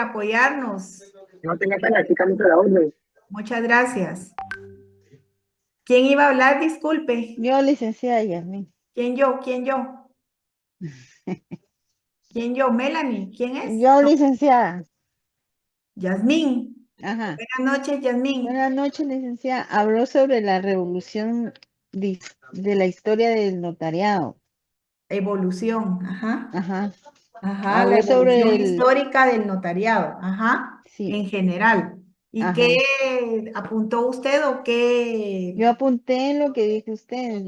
apoyarnos. No tenga pena, aquí estamos a la orden. Muchas gracias. ¿Quién iba a hablar? Disculpe. Yo, licenciada Yasmín. ¿Quién yo? ¿Quién yo? ¿Quién yo? Melanie. ¿Quién es? Yo, No, licenciada. Yasmín. Ajá. Buenas noches, Yasmín. Buenas noches, licenciada. Habló sobre la revolución de la historia del notariado. Evolución. Ajá. Ajá. Ajá. La Habló sobre evolución el, histórica del notariado. Ajá. sí, En general. ¿Y ajá. qué apuntó usted o qué? Yo apunté en lo que dice usted,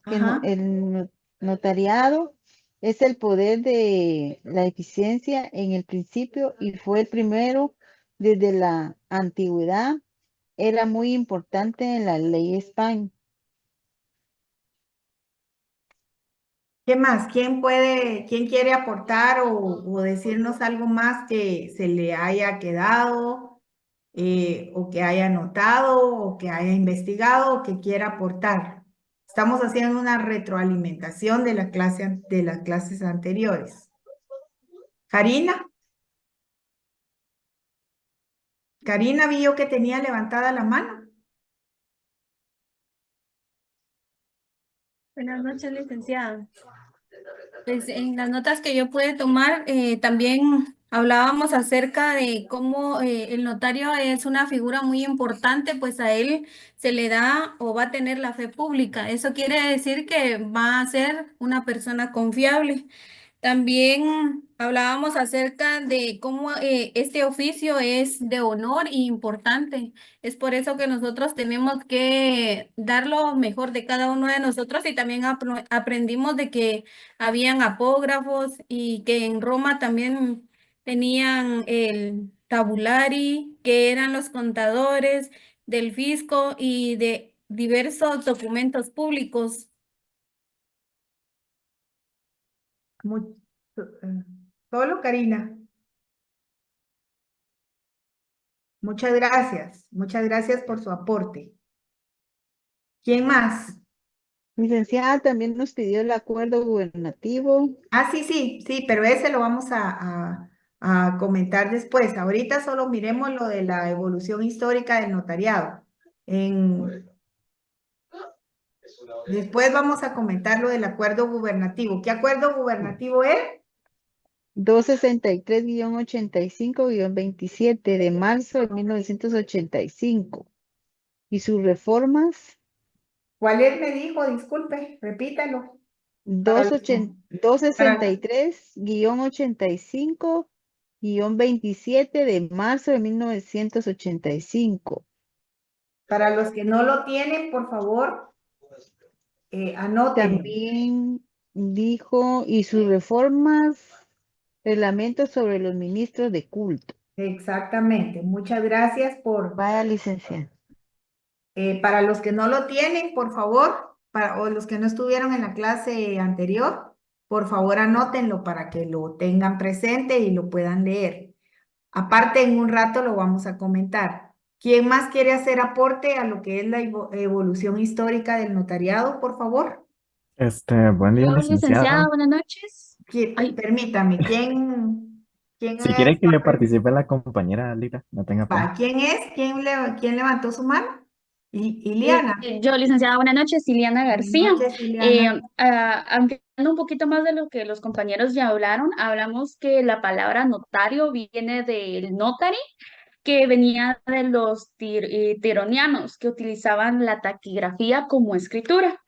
que Ajá. notariado es el poder de la eficiencia en el principio y fue el primero desde la antigüedad. Era muy importante en la ley España. ¿Qué más? ¿Quién quiere aportar o decirnos algo más que se le haya quedado o que haya notado o que haya investigado o que quiera aportar? Estamos haciendo una retroalimentación de de las clases anteriores. Karina, Karina vio que tenía levantada la mano. Buenas noches, licenciada. Pues en las notas que yo pude tomar, también hablábamos acerca de cómo el notario es una figura muy importante, pues a él se le da o va a tener la fe pública. Eso quiere decir que va a ser una persona confiable. También hablábamos acerca de cómo este oficio es de honor y importante. Es por eso que nosotros tenemos que dar lo mejor de cada uno de nosotros y también aprendimos de que habían apógrafos y que en Roma también tenían el tabulari, que eran los contadores del fisco y de diversos documentos públicos. Mu- Solo Karina. Muchas gracias. Muchas gracias por su aporte. ¿Quién más? Licenciada también nos pidió el acuerdo gubernativo. Ah, sí, sí, sí, pero ese lo vamos a comentar después. Ahorita solo miremos lo de la evolución histórica del notariado. Después vamos a comentar lo del acuerdo gubernativo. ¿Qué acuerdo gubernativo es? 263-85-27 de marzo de 1985 y sus reformas ¿Cuál es? Me dijo, disculpe, repítalo. Para los que- para, 263-85-27 de marzo de 1985. para los que no lo tienen, por favor, anótenlo. También dijo, y sus reformas, reglamentos sobre los ministros de culto. Exactamente. Muchas gracias por... Vaya, licenciada. Para los que no lo tienen, por favor, o los que no estuvieron en la clase anterior, por favor anótenlo para que lo tengan presente y lo puedan leer. Aparte, en un rato lo vamos a comentar. ¿Quién más quiere hacer aporte a lo que es la evolución histórica del notariado, por favor? Buen día, Yo, licenciada, licenciado. buenas noches. Ay, Permítame, ¿quién Si quiere que le está? participe la compañera Lira, no tenga pena. ¿Quién es? ¿Quién levantó su mano? eh, Iliana. yo, licenciada, buenas noches, Iliana Buenas García. noches, Iliana. Ampliando un poquito más de lo que los compañeros ya hablaron, hablamos que la palabra notario viene del notary, que venía de los tironianos, que utilizaban la taquigrafía como escritura,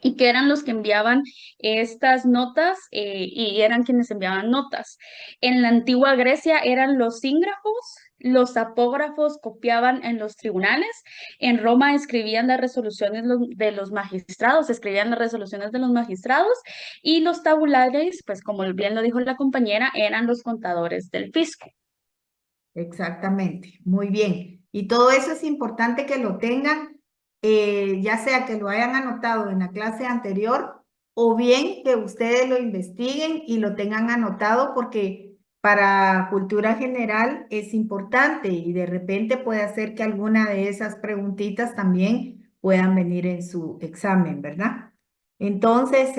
y que eran los que enviaban estas notas y eran quienes enviaban notas. En la antigua Grecia eran los sígrafos, los apógrafos copiaban en los tribunales, en Roma escribían las resoluciones de los magistrados, escribían las resoluciones de los magistrados y los tabulares, pues como bien lo dijo la compañera, eran los contadores del fisco. Exactamente, muy bien. Y todo eso es importante que lo tengan, ya sea que lo hayan anotado en la clase anterior o bien que ustedes lo investiguen y lo tengan anotado porque para cultura general es importante y de repente puede hacer que alguna de esas preguntitas también puedan venir en su examen, ¿verdad? Entonces,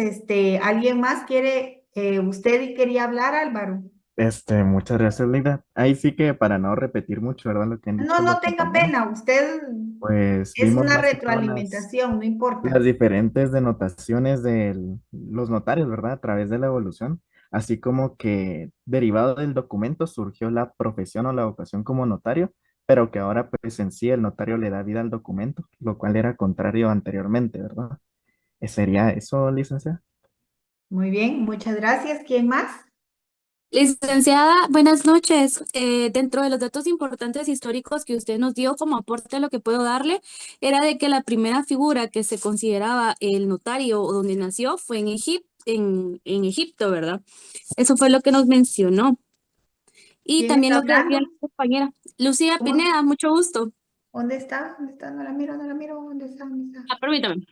¿alguien más quiere, usted quería hablar, Álvaro? Muchas gracias, Lida. Ahí sí que para no repetir mucho, ¿verdad? Lo que han No, dicho no los tenga compañeros, pena, usted pues es vimos una más que todo retroalimentación, no las importa. diferentes denotaciones de los notarios, ¿verdad? A través de la evolución, así como que derivado del documento surgió la profesión o la vocación como notario, pero que ahora pues en sí el notario le da vida al documento, lo cual era contrario anteriormente, ¿verdad? ¿Sería eso, licenciada? Muy bien, muchas gracias. ¿Quién más? Licenciada, buenas noches. Dentro de los datos importantes históricos que usted nos dio como aporte a lo que puedo darle, era de que la primera figura que se consideraba el notario o donde nació fue en Egipto, ¿verdad? Eso fue lo que nos mencionó. Y ¿Quién también está lo que decía la hablando? compañera Lucía ¿Cómo? Pineda, mucho gusto. ¿Dónde está? ¿Dónde está? No la miro, no la miro. ¿Dónde está? ¿Dónde está? Permítame.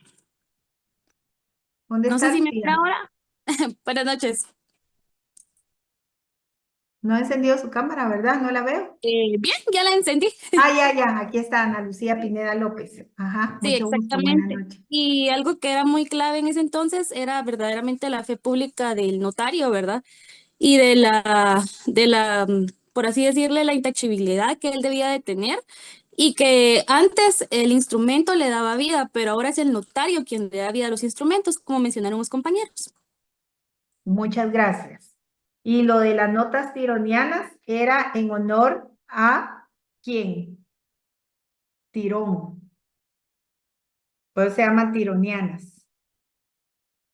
¿Dónde No sé está si me Lucía? mira ahora. Buenas noches. No ha encendido su cámara, ¿verdad? No la veo. Bien, ya la encendí. Ah, ya, ya. Aquí está Ana Lucía Pineda López. Ajá, Sí, mucho gusto. Buenas exactamente. noches. Y algo que era muy clave en ese entonces era verdaderamente la fe pública del notario, ¿verdad? Y por así decirle, la intachibilidad que él debía de tener y que antes el instrumento le daba vida, pero ahora es el notario quien le da vida a los instrumentos, como mencionaron los compañeros. Muchas gracias. Y lo de las notas tironianas era en honor a ¿quién? Tirón. Pues se llaman tironianas,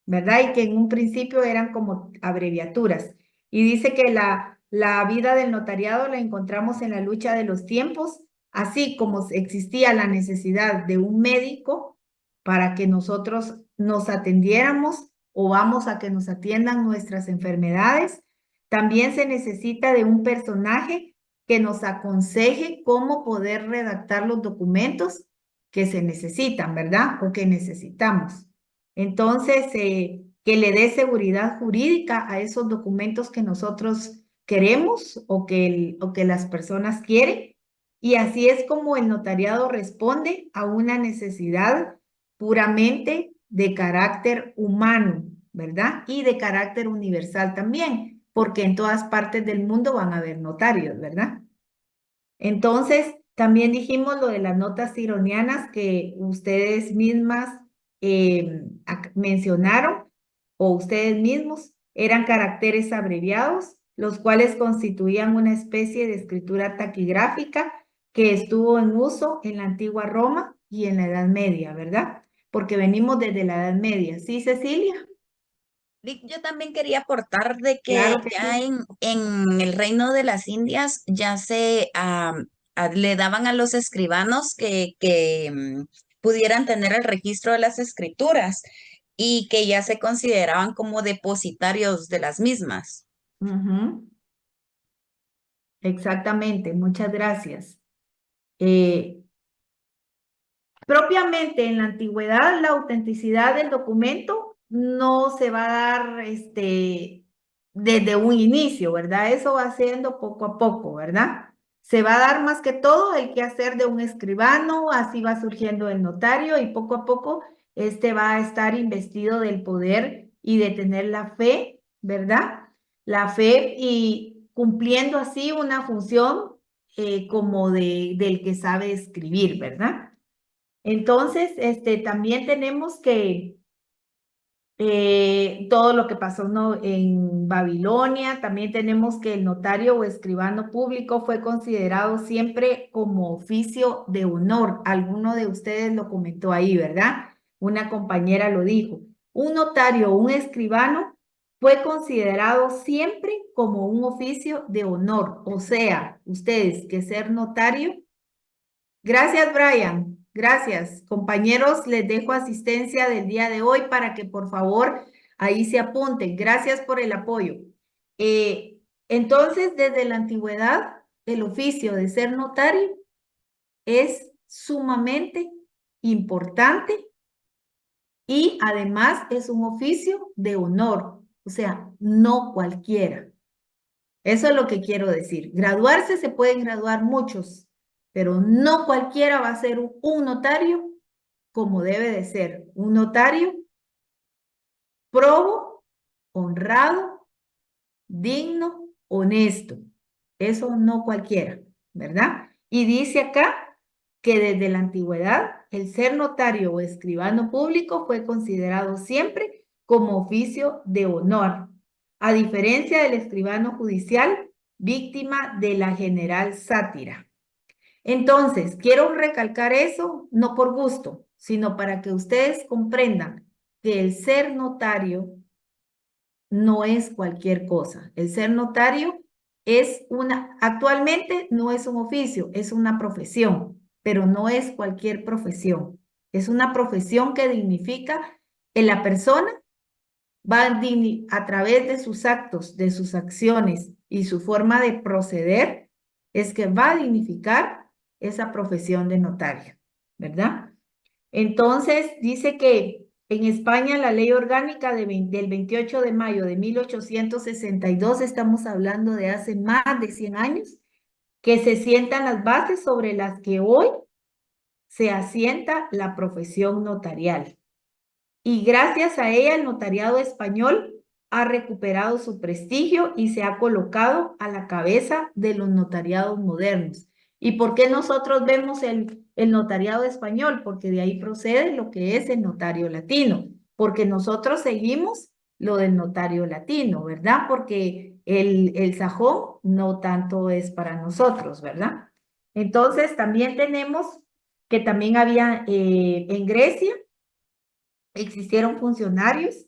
¿verdad? Y que en un principio eran como abreviaturas. Y dice que la vida del notariado la encontramos en la lucha de los tiempos, así como existía la necesidad de un médico para que nosotros nos atendiéramos o vamos a que nos atiendan nuestras enfermedades. También se necesita de un personaje que nos aconseje cómo poder redactar los documentos que se necesitan, ¿verdad? O que necesitamos. Entonces, que le dé seguridad jurídica a esos documentos que nosotros queremos o que las personas quieren. Y así es como el notariado responde a una necesidad puramente de carácter humano, ¿verdad? Y de carácter universal también, porque en todas partes del mundo van a haber notarios, ¿verdad? Entonces, también dijimos lo de las notas tironianas que ustedes mismas mencionaron o ustedes mismos, eran caracteres abreviados, los cuales constituían una especie de escritura taquigráfica que estuvo en uso en la antigua Roma y en la Edad Media, ¿verdad? Porque venimos desde la Edad Media. ¿Sí, Cecilia? Yo también quería aportar de que Claro que ya sí. en el Reino de las Indias ya le daban a los escribanos que pudieran tener el registro de las escrituras y que ya se consideraban como depositarios de las mismas. Ujú. Exactamente, muchas gracias. Eh, Propiamente en la antigüedad, la autenticidad del documento no se va a dar desde un inicio, ¿verdad? Eso va siendo poco a poco, ¿verdad? Se va a dar más que todo el quehacer de un escribano, así va surgiendo el notario y poco a poco este va a estar investido del poder y de tener la fe, ¿verdad? La fe y cumpliendo así una función como del que sabe escribir, ¿verdad? Entonces, también tenemos que todo lo que pasó, ¿no? En Babilonia, también tenemos que el notario o escribano público fue considerado siempre como oficio de honor. Alguno de ustedes lo comentó ahí, ¿verdad? Una compañera lo dijo. Un notario o un escribano fue considerado siempre como un oficio de honor. O sea, ustedes que ser notario. Gracias, Brian. Gracias. Compañeros, les dejo asistencia del día de hoy para que por favor ahí se apunten. Gracias por el apoyo. Entonces, desde la antigüedad, el oficio de ser notario es sumamente importante y además es un oficio de honor, o sea, no cualquiera. Eso es lo que quiero decir. Graduarse se pueden graduar muchos, pero no cualquiera va a ser un notario como debe de ser. Un notario probo, honrado, digno, honesto. Eso no cualquiera, ¿verdad? Y dice acá que desde la antigüedad el ser notario o escribano público fue considerado siempre como oficio de honor, a diferencia del escribano judicial, víctima de la general sátira. Entonces, quiero recalcar eso, no por gusto, sino para que ustedes comprendan que el ser notario no es cualquier cosa. El ser notario actualmente no es un oficio, es una profesión, pero no es cualquier profesión. Es una profesión que dignifica en la persona, a través de sus actos, de sus acciones y su forma de proceder, es que va a dignificar esa profesión de notario, ¿verdad? Entonces, dice que en España la ley orgánica del 28 de mayo de 1862, estamos hablando de hace más de 100 años, que se sientan las bases sobre las que hoy se asienta la profesión notarial. Y gracias a ella el notariado español ha recuperado su prestigio y se ha colocado a la cabeza de los notariados modernos. ¿Y por qué nosotros vemos el notariado español? Porque de ahí procede lo que es el notario latino, porque nosotros seguimos lo del notario latino, ¿verdad? Porque el sajón no tanto es para nosotros, ¿verdad? Entonces también tenemos que también había en Grecia, existieron funcionarios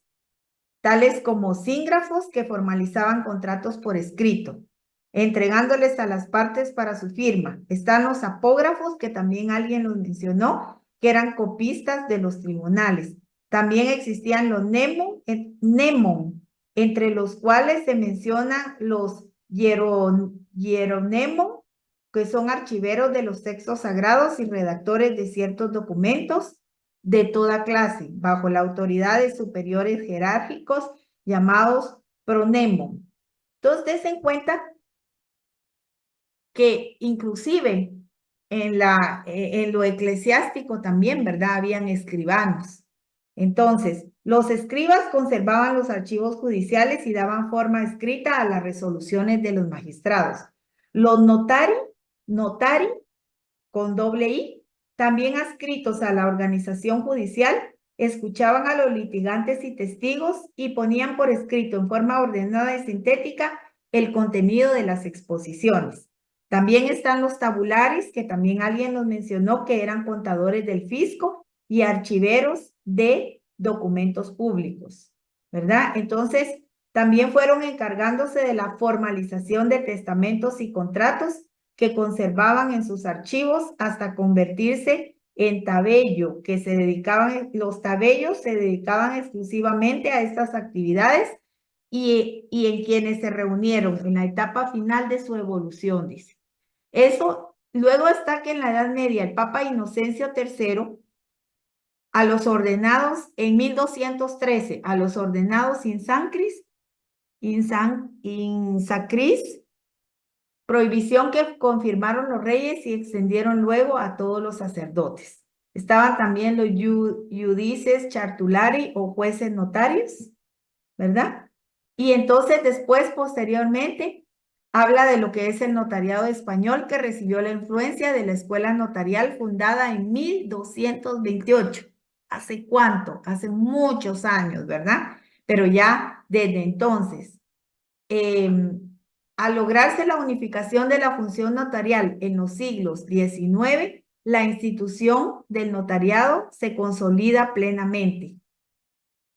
tales como sígrafos que formalizaban contratos por escrito, entregándoles a las partes para su firma. Están los apógrafos, que también alguien los mencionó, que eran copistas de los tribunales. También existían los nemon, entre los cuales se mencionan los hieronemon, que son archiveros de los textos sagrados y redactores de ciertos documentos de toda clase, bajo la autoridad de superiores jerárquicos llamados pronemon. Entonces, des en cuenta que inclusive en lo eclesiástico también, ¿verdad? Habían escribanos. Entonces, los escribas conservaban los archivos judiciales y daban forma escrita a las resoluciones de los magistrados. Los notari, con doble I, también adscritos a la organización judicial, escuchaban a los litigantes y testigos y ponían por escrito en forma ordenada y sintética el contenido de las exposiciones. También están los tabulares, que también alguien los mencionó, que eran contadores del fisco y archiveros de documentos públicos, ¿verdad? Entonces, también fueron encargándose de la formalización de testamentos y contratos que conservaban en sus archivos hasta convertirse en tabello, los tabellos se dedicaban exclusivamente a estas actividades y en quienes se reunieron en la etapa final de su evolución, dice. Eso, luego está que en la Edad Media el Papa Inocencio III, a los ordenados en 1213, a los ordenados in sacris, prohibición que confirmaron los reyes y extendieron luego a todos los sacerdotes. Estaban también los judices chartulari o jueces notarios, ¿verdad? Y entonces después, posteriormente, habla de lo que es el notariado español, que recibió la influencia de la escuela notarial fundada en 1228. ¿Hace cuánto? Hace muchos años, ¿verdad? Pero ya desde entonces, al lograrse la unificación de la función notarial en los siglos XIX, la institución del notariado se consolida plenamente,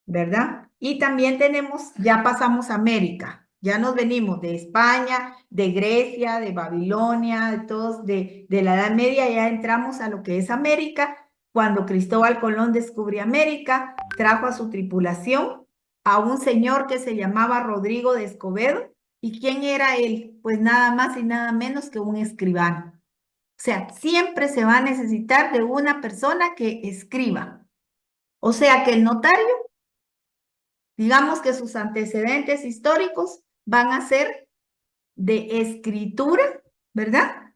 ¿verdad? Y también tenemos, ya pasamos a América, ya nos venimos de España, de Grecia, de Babilonia, de todos, de la Edad Media, ya entramos a lo que es América. Cuando Cristóbal Colón descubrió América, trajo a su tripulación a un señor que se llamaba Rodrigo de Escobedo. ¿Y quién era él? Pues nada más y nada menos que un escribano. O sea, siempre se va a necesitar de una persona que escriba. O sea que el notario, digamos que sus antecedentes históricos van a ser de escritura, ¿verdad?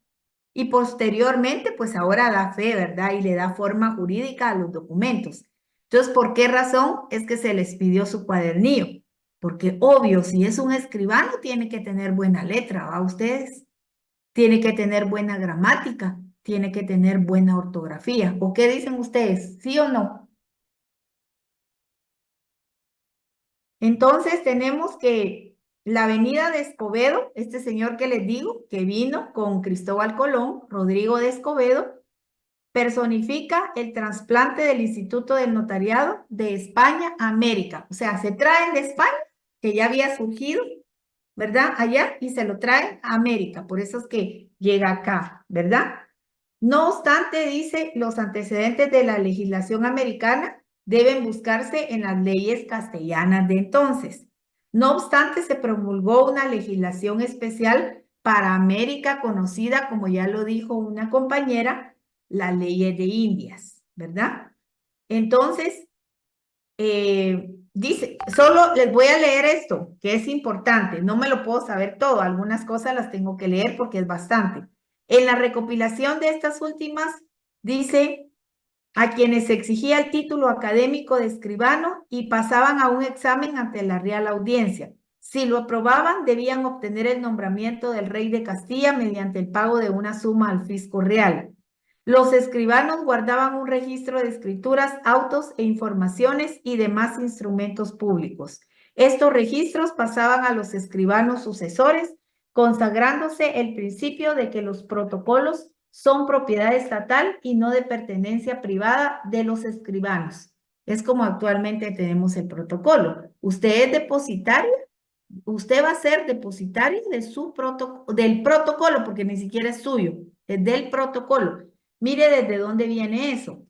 Y posteriormente, pues ahora da fe, ¿verdad? Y le da forma jurídica a los documentos. Entonces, ¿por qué razón es que se les pidió su cuadernillo? Porque obvio, si es un escribano, tiene que tener buena letra, ¿va ustedes? Tiene que tener buena gramática, tiene que tener buena ortografía. ¿O qué dicen ustedes? ¿Sí o no? Entonces tenemos que la avenida de Escobedo, este señor que les digo, que vino con Cristóbal Colón, Rodrigo de Escobedo, personifica el trasplante del Instituto del Notariado de España a América. O sea, se traen de España, que ya había surgido, ¿verdad? Allá, y se lo traen a América. Por eso es que llega acá, ¿verdad? No obstante, dice, los antecedentes de la legislación americana deben buscarse en las leyes castellanas de entonces. No obstante, se promulgó una legislación especial para América conocida, como ya lo dijo una compañera, la ley de Indias, ¿verdad? Entonces, dice, solo les voy a leer esto, que es importante, no me lo puedo saber todo, algunas cosas las tengo que leer porque es bastante. En la recopilación de estas últimas, dice, a quienes se exigía el título académico de escribano y pasaban a un examen ante la Real Audiencia. Si lo aprobaban, debían obtener el nombramiento del rey de Castilla mediante el pago de una suma al fisco real. Los escribanos guardaban un registro de escrituras, autos e informaciones y demás instrumentos públicos. Estos registros pasaban a los escribanos sucesores, consagrándose el principio de que los protocolos son propiedad estatal y no de pertenencia privada de los escribanos. Es como actualmente tenemos el protocolo. Usted es depositario, usted va a ser depositario de del protocolo, porque ni siquiera es suyo, es del protocolo. Mire desde dónde viene eso.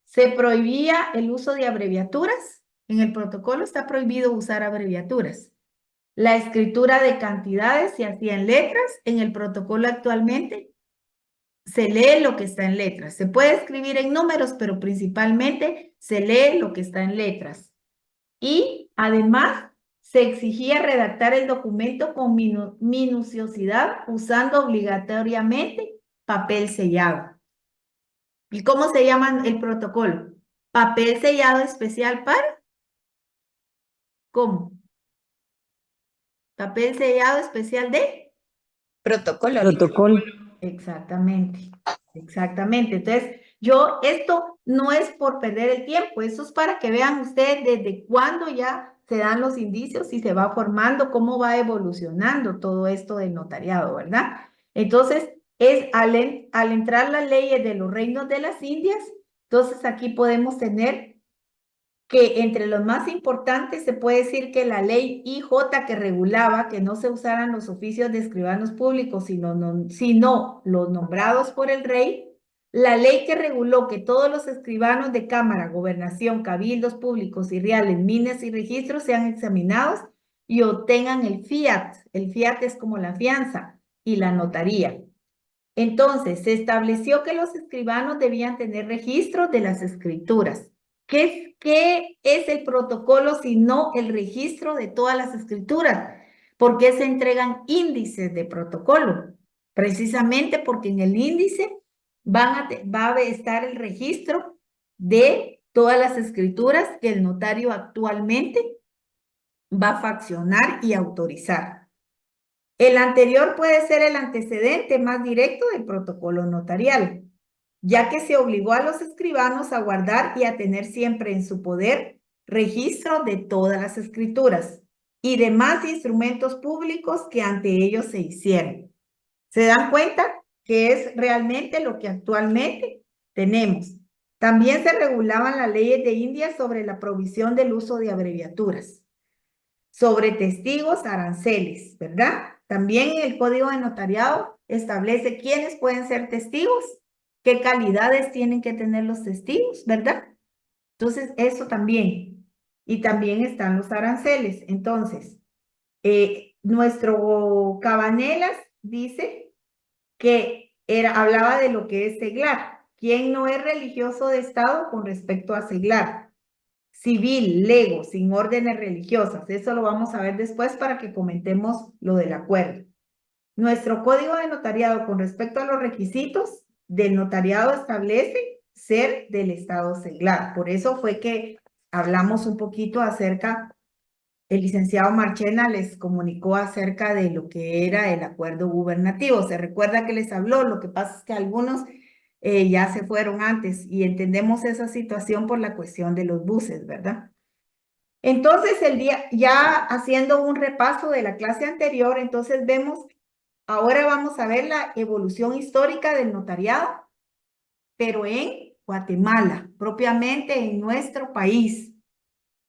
Se prohibía el uso de abreviaturas. En el protocolo está prohibido usar abreviaturas. La escritura de cantidades se hacía en letras. En el protocolo actualmente se lee lo que está en letras. Se puede escribir en números, pero principalmente se lee lo que está en letras. Y además se exigía redactar el documento con minuciosidad usando obligatoriamente papel sellado. ¿Y cómo se llama el protocolo? Papel sellado especial para... ¿Cómo? Papel sellado especial de... Protocolo. Protocolo. Exactamente, exactamente. Entonces, esto no es por perder el tiempo, eso es para que vean ustedes desde cuándo ya se dan los indicios y se va formando, cómo va evolucionando todo esto del notariado, ¿verdad? Entonces, al entrar las leyes de los reinos de las Indias, entonces aquí podemos tener que entre los más importantes se puede decir que la ley IJ que regulaba que no se usaran los oficios de escribanos públicos, sino los nombrados por el rey, la ley que reguló que todos los escribanos de cámara, gobernación, cabildos públicos y reales, minas y registros sean examinados y obtengan el fiat. El fiat es como la fianza y la notaría. Entonces, se estableció que los escribanos debían tener registros de las escrituras. ¿Qué es el protocolo si no el registro de todas las escrituras? ¿Por qué se entregan índices de protocolo? Precisamente porque en el índice va a estar el registro de todas las escrituras que el notario actualmente va a faccionar y autorizar. El anterior puede ser el antecedente más directo del protocolo notarial, ya que se obligó a los escribanos a guardar y a tener siempre en su poder registro de todas las escrituras y demás instrumentos públicos que ante ellos se hicieron. ¿Se dan cuenta que es realmente lo que actualmente tenemos? También se regulaban las leyes de India sobre la provisión del uso de abreviaturas, sobre testigos, aranceles, ¿verdad? También el Código de Notariado establece quiénes pueden ser testigos, qué calidades tienen que tener los testigos, ¿verdad? Entonces, eso también. Y también están los aranceles. Entonces, nuestro Cabanelas dice que hablaba de lo que es seglar. ¿Quién no es religioso de Estado con respecto a seglar? Civil, lego, sin órdenes religiosas. Eso lo vamos a ver después para que comentemos lo del acuerdo. Nuestro código de notariado con respecto a los requisitos del notariado establece ser del Estado seglar. Por eso fue que hablamos un poquito acerca el licenciado Marchena les comunicó acerca de lo que era el acuerdo gubernativo. Se recuerda que les habló, lo que pasa es que algunos ya se fueron antes y entendemos esa situación por la cuestión de los buses, ¿verdad? Entonces, ya haciendo un repaso de la clase anterior, entonces ahora vamos a ver la evolución histórica del notariado, pero en Guatemala, propiamente en nuestro país.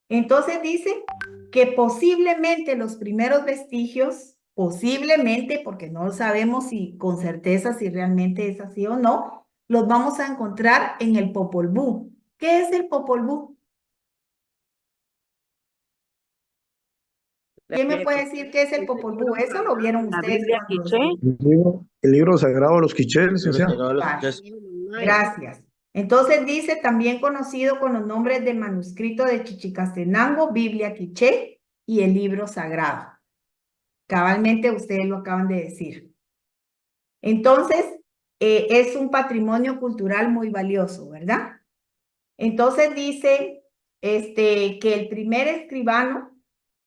Entonces dice que posiblemente los primeros vestigios, posiblemente, porque no sabemos si con certeza si realmente es así o no, los vamos a encontrar en el Popol Vuh. ¿Qué es el Popol Vuh? ¿Quién me puede decir qué es el Popol Vuh? Eso lo vieron La ustedes Biblia cuando... quiché. El libro sagrado de los quichés, licenciado. Vale, gracias. Entonces dice, también conocido con los nombres de manuscrito de Chichicastenango, Biblia quiché y el libro sagrado. Cabalmente ustedes lo acaban de decir. Entonces, es un patrimonio cultural muy valioso, ¿verdad? Entonces dice que el primer escribano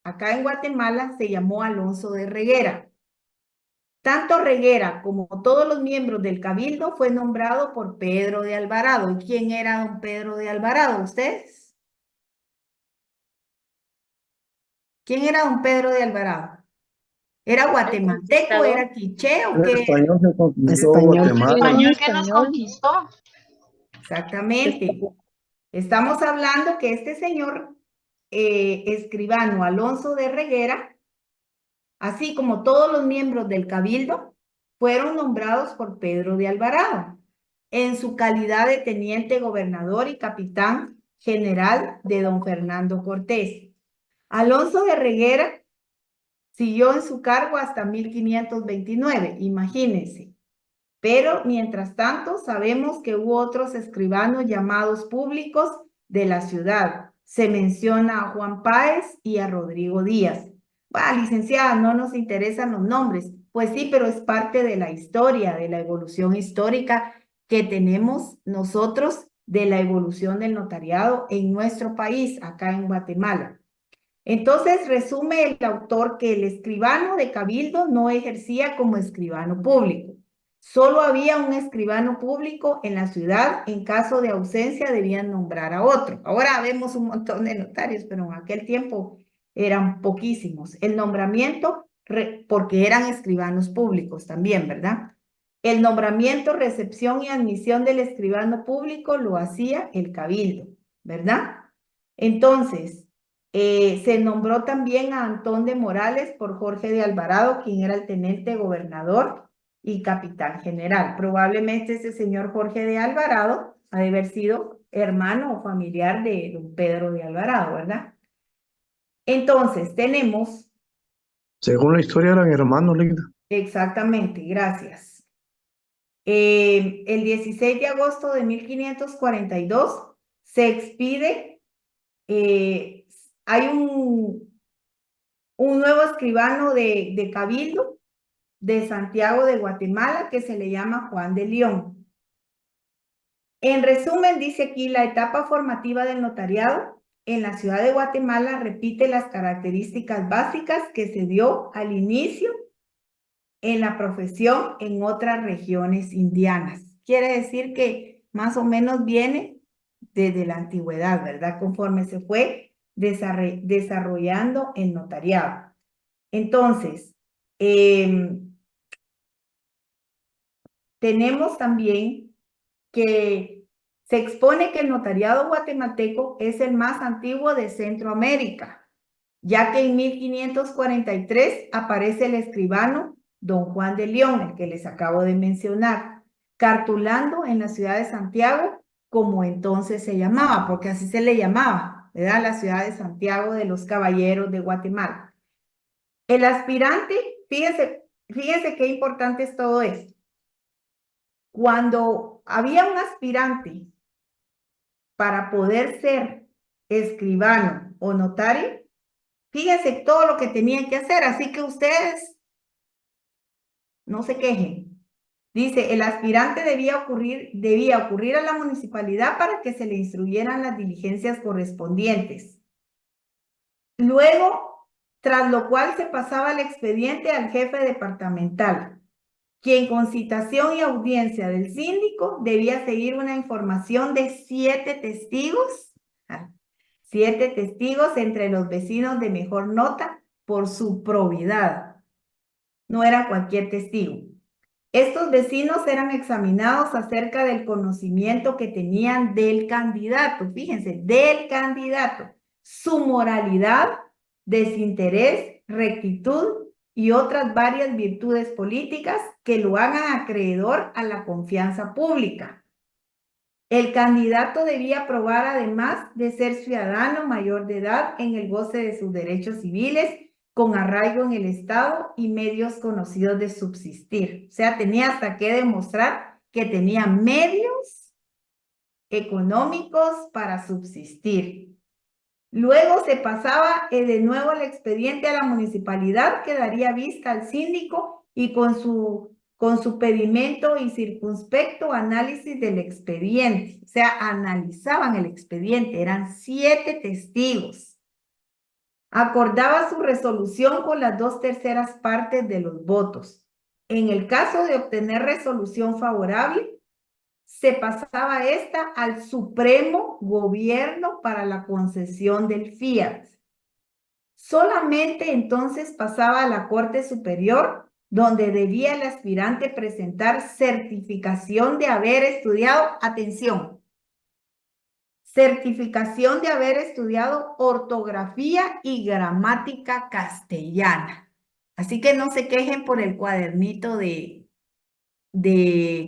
acá en Guatemala se llamó Alonso de Reguera. Tanto Reguera como todos los miembros del Cabildo fue nombrado por Pedro de Alvarado. ¿Y quién era don Pedro de Alvarado? ¿Ustedes? ¿Quién era don Pedro de Alvarado? ¿Era guatemalteco, era quiché o El qué? español se conquistó Español. Guatemala. Español que nos conquistó. Exactamente. Estamos hablando que este señor escribano Alonso de Reguera, así como todos los miembros del Cabildo, fueron nombrados por Pedro de Alvarado en su calidad de teniente gobernador y capitán general de don Fernando Cortés. Alonso de Reguera siguió en su cargo hasta 1529, imagínense. Pero mientras tanto sabemos que hubo otros escribanos llamados públicos de la ciudad. Se menciona a Juan Páez y a Rodrigo Díaz. Licenciada, no nos interesan los nombres. Pues sí, pero es parte de la historia, de la evolución histórica que tenemos nosotros de la evolución del notariado en nuestro país, acá en Guatemala. Entonces, resume el autor que el escribano de Cabildo no ejercía como escribano público. Solo había un escribano público en la ciudad. En caso de ausencia, debían nombrar a otro. Ahora vemos un montón de notarios, pero en aquel tiempo eran poquísimos. El nombramiento, porque eran escribanos públicos también, ¿verdad? El nombramiento, recepción y admisión del escribano público lo hacía el Cabildo, ¿verdad? Entonces, se nombró también a Antón de Morales por Jorge de Alvarado, quien era el teniente gobernador y capitán general. Probablemente ese señor Jorge de Alvarado ha de haber sido hermano o familiar de don Pedro de Alvarado, ¿verdad? Entonces, tenemos... Según la historia eran hermanos, Linda. Exactamente, gracias. El 16 de agosto de 1542 se expide, hay un nuevo escribano de Cabildo de Santiago de Guatemala que se le llama Juan de León. En resumen, dice aquí, la etapa formativa del notariado en la ciudad de Guatemala repite las características básicas que se dio al inicio en la profesión en otras regiones indianas. Quiere decir que más o menos viene desde la antigüedad, ¿verdad? Conforme se fue desarrollando el notariado. Entonces, tenemos también que se expone que el notariado guatemalteco es el más antiguo de Centroamérica, ya que en 1543 aparece el escribano don Juan de León, el que les acabo de mencionar, cartulando en la ciudad de Santiago, como entonces se llamaba, porque así se le llamaba, ¿verdad? La ciudad de Santiago de los Caballeros de Guatemala. El aspirante, fíjense qué importante es todo esto. Cuando había un aspirante para poder ser escribano o notario, fíjense todo lo que tenían que hacer, así que ustedes no se quejen. Dice, el aspirante debía ocurrir a la municipalidad para que se le instruyeran las diligencias correspondientes. Luego tras lo cual se pasaba el expediente al jefe departamental, quien con citación y audiencia del síndico debía seguir una información de 7 testigos, 7 testigos entre los vecinos de mejor nota por su probidad. No era cualquier testigo. Estos vecinos eran examinados acerca del conocimiento que tenían del candidato, fíjense, del candidato, su moralidad, desinterés, rectitud y otras varias virtudes políticas que lo hagan acreedor a la confianza pública. El candidato debía probar, además de ser ciudadano mayor de edad, en el goce de sus derechos civiles, con arraigo en el Estado y medios conocidos de subsistir. O sea, tenía hasta que demostrar que tenía medios económicos para subsistir. Luego se pasaba de nuevo el expediente a la municipalidad, que daría vista al síndico y con su pedimento y circunspecto análisis del expediente. O sea, analizaban el expediente, eran 7 testigos. Acordaba su resolución con las 2/3 partes de los votos. En el caso de obtener resolución favorable, se pasaba esta al Supremo Gobierno para la concesión del fiat. Solamente entonces pasaba a la Corte Superior, donde debía el aspirante presentar certificación de haber estudiado, atención, certificación de haber estudiado ortografía y gramática castellana. Así que no se quejen por el cuadernito de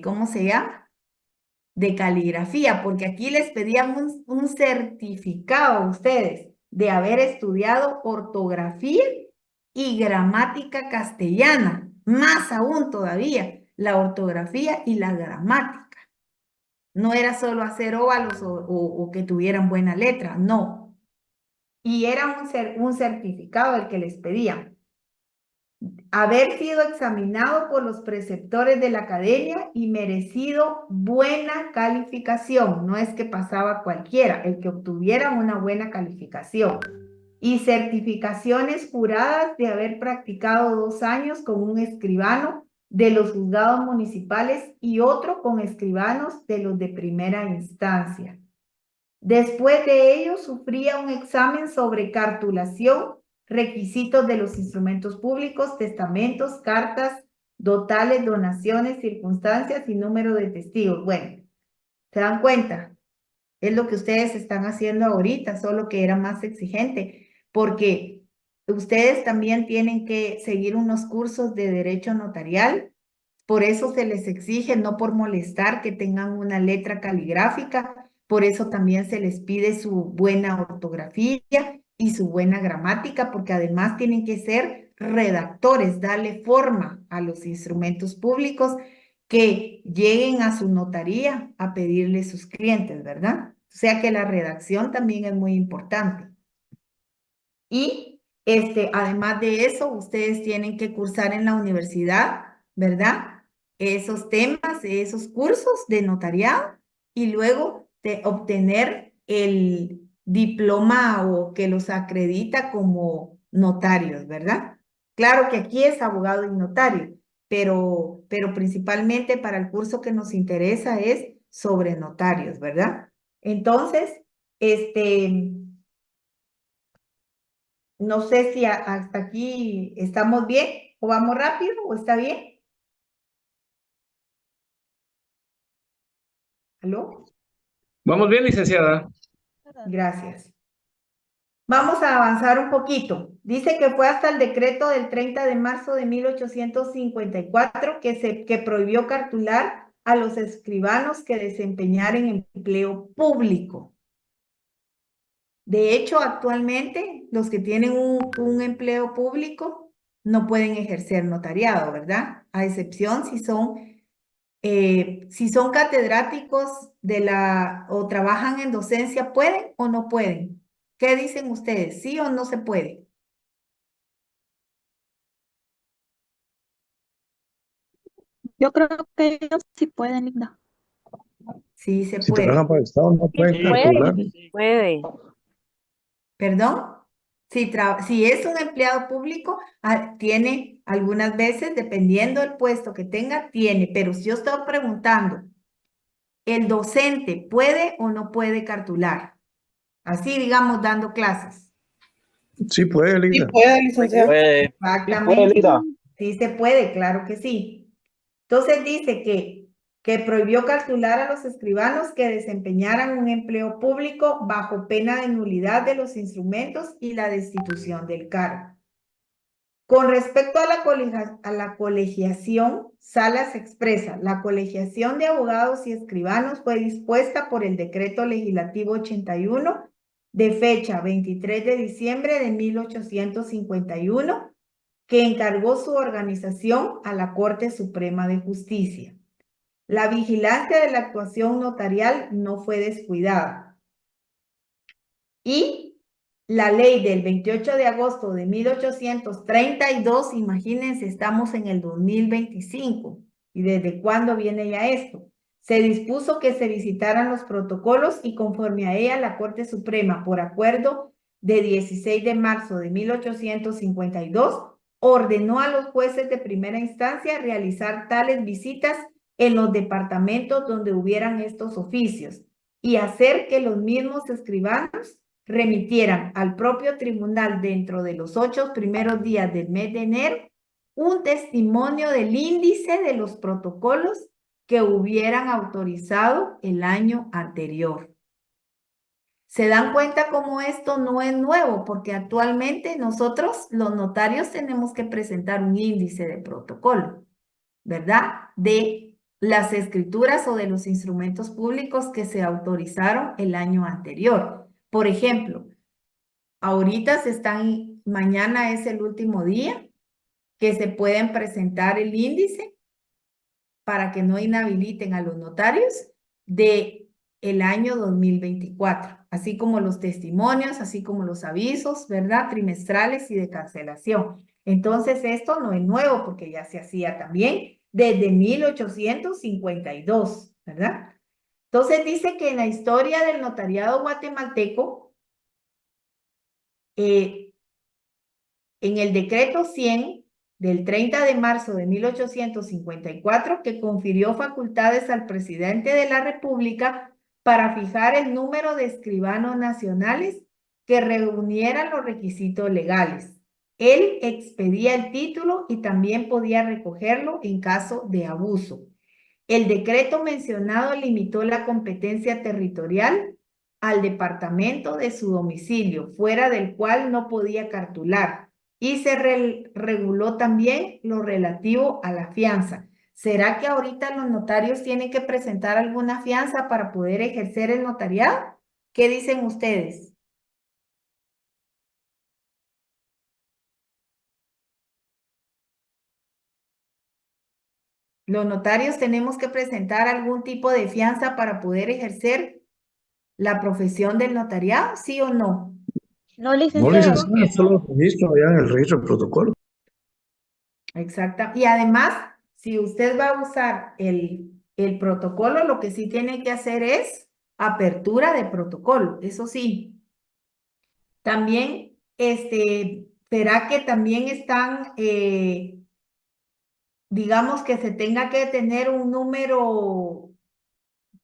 ¿cómo se llama? De caligrafía, porque aquí les pedían un certificado a ustedes de haber estudiado ortografía y gramática castellana, más aún todavía, la ortografía y la gramática. No era solo hacer óvalos o que tuvieran buena letra, no. Y era un certificado el que les pedían. Haber sido examinado por los preceptores de la academia y merecido buena calificación. No es que pasaba cualquiera, el que obtuviera una buena calificación. Y certificaciones juradas de haber practicado 2 años con un escribano de los juzgados municipales y otro con escribanos de los de primera instancia. Después de ello, sufría un examen sobre cartulación, requisitos de los instrumentos públicos, testamentos, cartas, dotales, donaciones, circunstancias y número de testigos. Bueno, ¿se dan cuenta? Es lo que ustedes están haciendo ahorita, solo que era más exigente, porque ustedes también tienen que seguir unos cursos de derecho notarial. Por eso se les exige, no por molestar, que tengan una letra caligráfica. Por eso también se les pide su buena ortografía y su buena gramática, porque además tienen que ser redactores, darle forma a los instrumentos públicos que lleguen a su notaría a pedirle sus clientes, ¿verdad? O sea que la redacción también es muy importante. Y además de eso, ustedes tienen que cursar en la universidad, ¿verdad? Esos temas, esos cursos de notariado y luego de obtener el diploma o que los acredita como notarios, ¿verdad? Claro que aquí es abogado y notario, pero principalmente para el curso que nos interesa es sobre notarios, ¿verdad? Entonces, no sé si hasta aquí estamos bien o vamos rápido o está bien. ¿Aló? Vamos bien, licenciada. Gracias. Vamos a avanzar un poquito. Dice que fue hasta el decreto del 30 de marzo de 1854 que prohibió cartular a los escribanos que desempeñaran empleo público. De hecho, actualmente los que tienen un empleo público no pueden ejercer notariado, ¿verdad? A excepción si son catedráticos o trabajan en docencia, ¿pueden o no pueden? ¿Qué dicen ustedes? ¿Sí o no se puede? Yo creo que ellos sí pueden, Linda. Sí se Si puede. trabajan para el Estado, no pueden Sí, calcular. puede. ¿Perdón? Si es un empleado público, tiene algunas veces, dependiendo del puesto que tenga, tiene. Pero si yo estoy preguntando, ¿el docente puede o no puede cartular? Así, digamos, dando clases. Sí puede, Sí Lida. puede, licenciado. Exactamente. Sí se puede, claro que sí. Entonces dice que prohibió cartular a los escribanos que desempeñaran un empleo público bajo pena de nulidad de los instrumentos y la destitución del cargo. Con respecto a la colegiación, Salas expresa, la colegiación de abogados y escribanos fue dispuesta por el Decreto Legislativo 81 de fecha 23 de diciembre de 1851, que encargó su organización a la Corte Suprema de Justicia. La vigilancia de la actuación notarial no fue descuidada. Y la ley del 28 de agosto de 1832, imagínense, estamos en el 2025. ¿Y desde cuándo viene ya esto? Se dispuso que se visitaran los protocolos y conforme a ella la Corte Suprema, por acuerdo de 16 de marzo de 1852, ordenó a los jueces de primera instancia realizar tales visitas en los departamentos donde hubieran estos oficios y hacer que los mismos escribanos remitieran al propio tribunal dentro de los 8 primeros días del mes de enero un testimonio del índice de los protocolos que hubieran autorizado el año anterior. ¿Se dan cuenta cómo esto no es nuevo? Porque actualmente nosotros, los notarios, tenemos que presentar un índice de protocolo, ¿verdad? De las escrituras o de los instrumentos públicos que se autorizaron el año anterior. Por ejemplo, ahorita mañana es el último día que se pueden presentar el índice para que no inhabiliten a los notarios de el año 2024, así como los testimonios, así como los avisos, ¿verdad? Trimestrales y de cancelación. Entonces, esto no es nuevo porque ya se hacía también desde 1852, ¿verdad? Entonces, dice que en la historia del notariado guatemalteco, en el decreto 100 del 30 de marzo de 1854, que confirió facultades al presidente de la República para fijar el número de escribanos nacionales que reunieran los requisitos legales. Él expedía el título y también podía recogerlo en caso de abuso. El decreto mencionado limitó la competencia territorial al departamento de su domicilio, fuera del cual no podía cartular, y se reguló también lo relativo a la fianza. ¿Será que ahorita los notarios tienen que presentar alguna fianza para poder ejercer el notariado? ¿Qué dicen ustedes? ¿Los notarios tenemos que presentar algún tipo de fianza para poder ejercer la profesión del notariado, sí o no? No, No, licenciado. licenciada, solo registro allá en el registro de protocolo. Exacto. Y además, si usted va a usar el protocolo, lo que sí tiene que hacer es apertura de protocolo, eso sí. También, ¿será que también están, digamos que se tenga que tener un número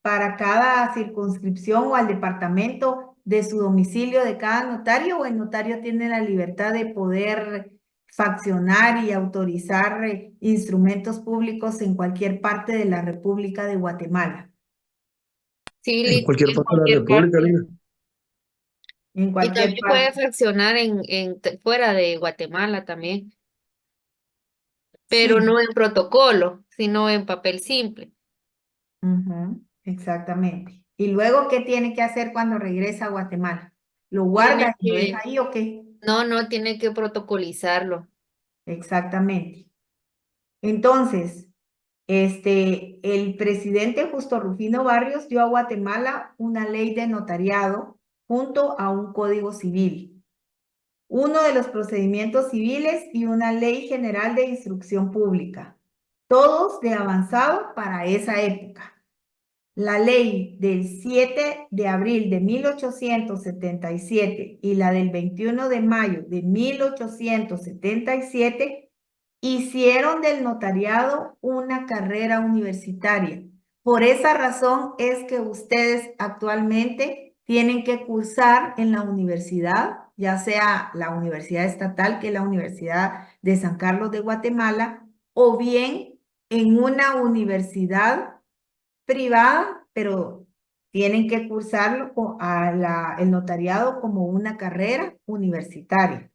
para cada circunscripción o al departamento de su domicilio de cada notario, o el notario tiene la libertad de poder faccionar y autorizar instrumentos públicos en cualquier parte de la República de Guatemala? Sí, En cualquier en parte de la cualquier República, parte. Lida. En Y cualquier también puede parte. fraccionar fuera de Guatemala también, pero Sí, no en protocolo, sino en papel simple. exactamente. ¿Y luego qué tiene que hacer cuando regresa a Guatemala? ¿Lo Tiene guarda y lo deja que, ahí o qué? no, tiene que protocolizarlo. Exactamente. Entonces, el presidente Justo Rufino Barrios dio a Guatemala una ley de notariado junto a un código civil, uno de los procedimientos civiles y una ley general de instrucción pública, todos de avanzado para esa época. la ley del 7 de abril de 1877 y la del 21 de mayo de 1877 hicieron del notariado una carrera universitaria. Por esa razón es que ustedes actualmente tienen que cursar en la universidad, ya sea la universidad estatal, que es la Universidad de San Carlos de Guatemala, o bien en una universidad privada, pero tienen que cursarlo el notariado como una carrera universitaria,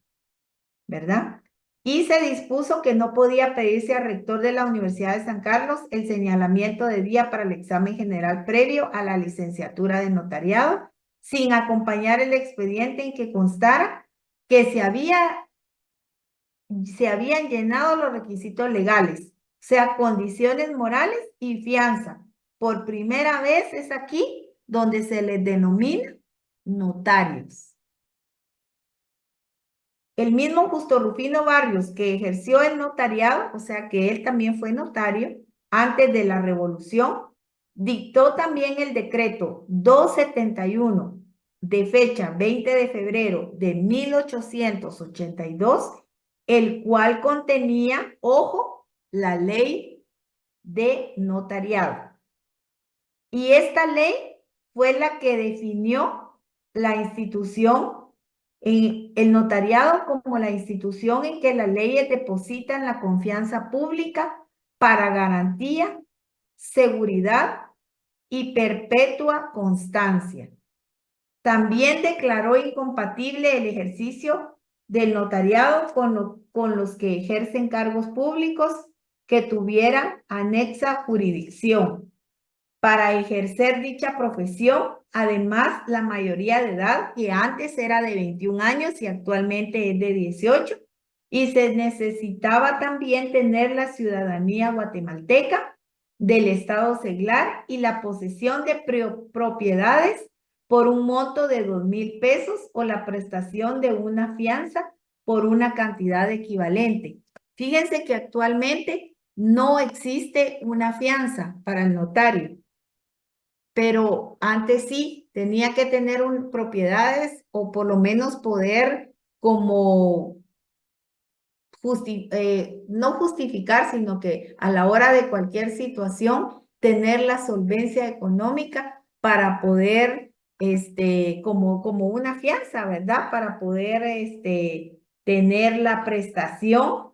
¿verdad? Y se dispuso que no podía pedirse al rector de la Universidad de San Carlos el señalamiento de día para el examen general previo a la licenciatura de notariado, sin acompañar el expediente en que constara que se habían llenado los requisitos legales, o sea, condiciones morales y fianza. Por primera vez es aquí donde se les denomina notarios. El mismo Justo Rufino Barrios, que ejerció el notariado, o sea que él también fue notario antes de la Revolución, dictó también el decreto 271 de fecha 20 de febrero de 1882, el cual contenía, ojo, la ley de notariado. Y esta ley fue la que definió la institución, el notariado como la institución en que las leyes depositan la confianza pública para garantía, seguridad y perpetua constancia. También declaró incompatible el ejercicio del notariado con los que ejercen cargos públicos que tuvieran anexa jurisdicción. Para ejercer dicha profesión, además, la mayoría de edad, que antes era de 21 años y actualmente es de 18, y se necesitaba también tener la ciudadanía guatemalteca del estado seglar y la posesión de propiedades por un monto de 2,000 pesos o la prestación de una fianza por una cantidad equivalente. Fíjense que actualmente no existe una fianza para el notario, pero antes sí, tenía que tener propiedades o por lo menos poder como no justificar, sino que a la hora de cualquier situación, tener la solvencia económica para poder, como una fianza, ¿verdad? Para poder, tener la prestación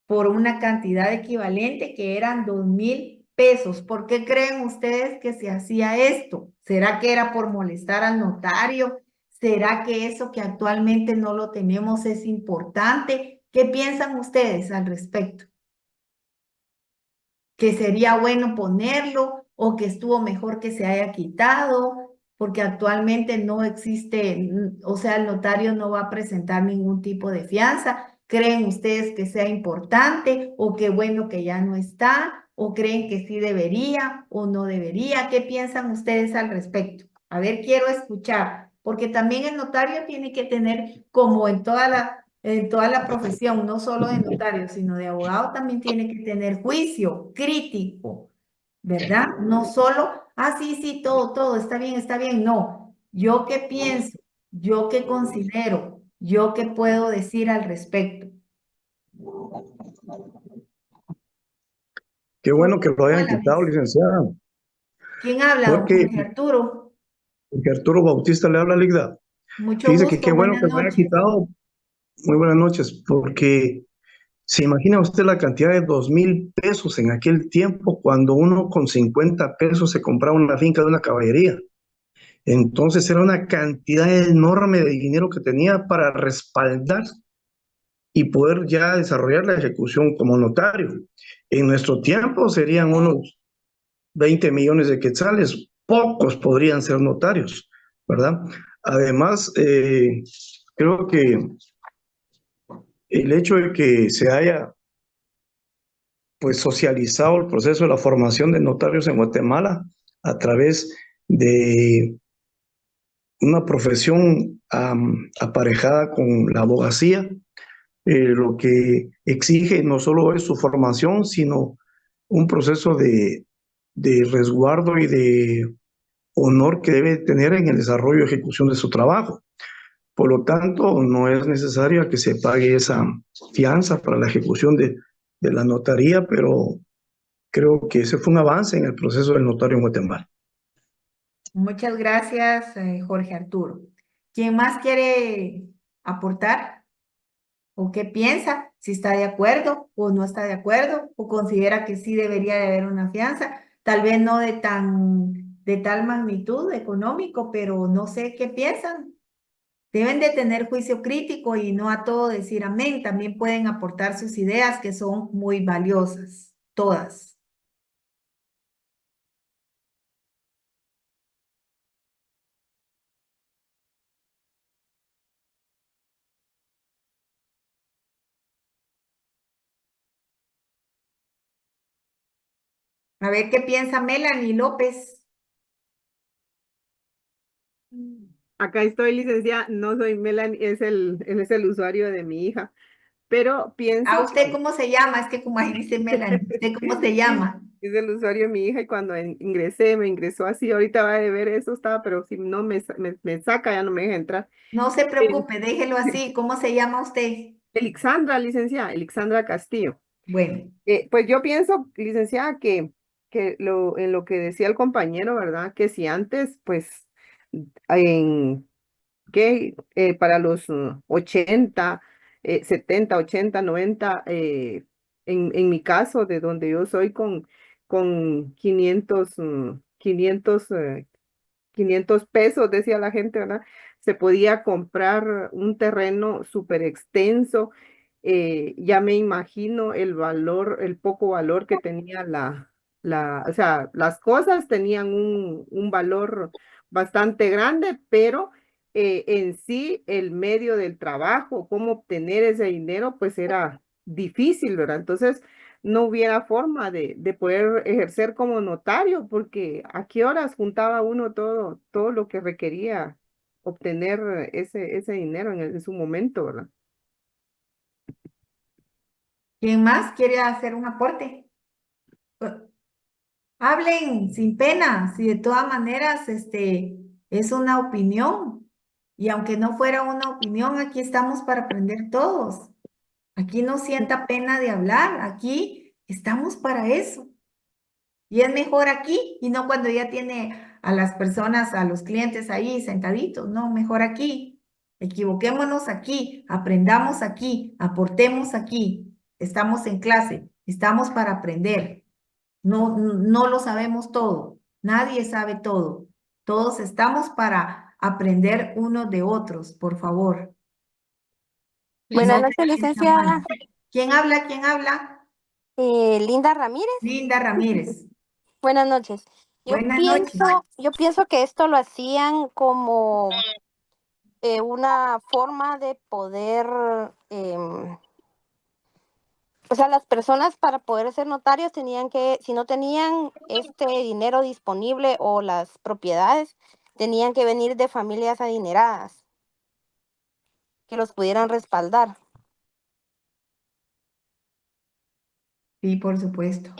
por una cantidad equivalente que eran 2,000 pesos. ¿Por qué creen ustedes que se hacía esto? ¿Será que era por molestar al notario? ¿Será que eso que actualmente no lo tenemos es importante? ¿Qué piensan ustedes al respecto? ¿Que sería bueno ponerlo o que estuvo mejor que se haya quitado? Porque actualmente no existe, o sea, el notario no va a presentar ningún tipo de fianza. ¿Creen ustedes que sea importante o qué bueno que ya no está? ¿O creen que sí debería o no debería? ¿Qué piensan ustedes al respecto? A ver, quiero escuchar, porque también el notario tiene que tener, como en toda la profesión, no solo de notario, sino de abogado, también tiene que tener juicio crítico, ¿verdad? No solo, sí, todo, está bien, no. ¿Yo qué pienso? ¿Yo qué considero? ¿Yo qué puedo decir al respecto? Qué bueno que lo hayan quitado, licenciada. ¿Quién habla, don Porque Jorge Arturo? Arturo Bautista le habla a Ligda. Mucho Fíjese que gusto, qué bueno buenas que lo haya noches. quitado. Muy buenas noches, porque se imagina usted la cantidad de 2,000 pesos en aquel tiempo cuando uno con 50 pesos se compraba una finca de una caballería. Entonces era una cantidad enorme de dinero que tenía para respaldar y poder ya desarrollar la ejecución como notario. En nuestro tiempo serían unos 20 millones de quetzales, pocos podrían ser notarios, ¿verdad? Además, creo que el hecho de que se haya pues socializado el proceso de la formación de notarios en Guatemala a través de una profesión aparejada con la abogacía, lo que exige no solo es su formación, sino un proceso de de resguardo y de honor que debe tener en el desarrollo y ejecución de su trabajo. Por lo tanto, no es necesario que se pague esa fianza para la ejecución de la notaría, pero creo que ese fue un avance en el proceso del notario en Guatemala. Muchas gracias, Jorge Arturo. ¿Quién más quiere aportar? ¿O qué piensa? Si está de acuerdo o no está de acuerdo, o considera que sí debería de haber una fianza, tal vez no de tal magnitud económico, pero no sé qué piensan. Deben de tener juicio crítico y no a todo decir amén. También pueden aportar sus ideas que son muy valiosas, todas. A ver qué piensa Melanie López. Acá estoy, licenciada, no soy Melanie, él es el usuario de mi hija, pero ¿A pienso usted cómo se llama? Es que como ahí dice Melanie, ¿usted cómo se llama? es el usuario de mi hija y cuando ingresé, me ingresó así, ahorita va a ver eso estaba, pero si no me saca, ya no me deja entrar. No se Eh, preocupe, déjelo así. ¿Cómo se llama usted? Elixandra, licenciada, Elixandra Castillo. Bueno, Pues yo pienso, licenciada, en lo que decía el compañero, ¿verdad? Que si antes, pues, en para los 80, 70, 80, 90, en mi caso, de donde yo soy, con 500 pesos, decía la gente, ¿verdad? Se podía comprar un terreno súper extenso. Ya me imagino el valor, el poco valor que tenía o sea, las cosas tenían un valor bastante grande, pero en sí el medio del trabajo, cómo obtener ese dinero, pues era difícil, ¿verdad? Entonces, no hubiera forma de poder ejercer como notario, porque a qué horas juntaba uno todo lo que requería obtener ese dinero en su momento, ¿verdad? ¿quién más quiere hacer un aporte? Hablen sin pena, si de todas maneras es una opinión. Y aunque no fuera una opinión, aquí estamos para aprender todos. Aquí no sienta pena de hablar, aquí estamos para eso. Y es mejor aquí y no cuando ya tiene a las personas, a los clientes ahí sentaditos, no, mejor aquí. Equivoquémonos aquí, aprendamos aquí, aportemos aquí. Estamos en clase, estamos para aprender. No, no lo sabemos todo, nadie sabe todo. Todos estamos para aprender unos de otros, por favor. Buenas No se noches, sienta mal. licenciada. ¿Quién habla? ¿Quién habla? Linda Ramírez. Linda Ramírez. Buenas noches. Buenas noches. Yo pienso que esto lo hacían como una forma de poder, o sea, las personas para poder ser notarios tenían que, si no tenían este dinero disponible o las propiedades, tenían que venir de familias adineradas que los pudieran respaldar. Sí, por supuesto.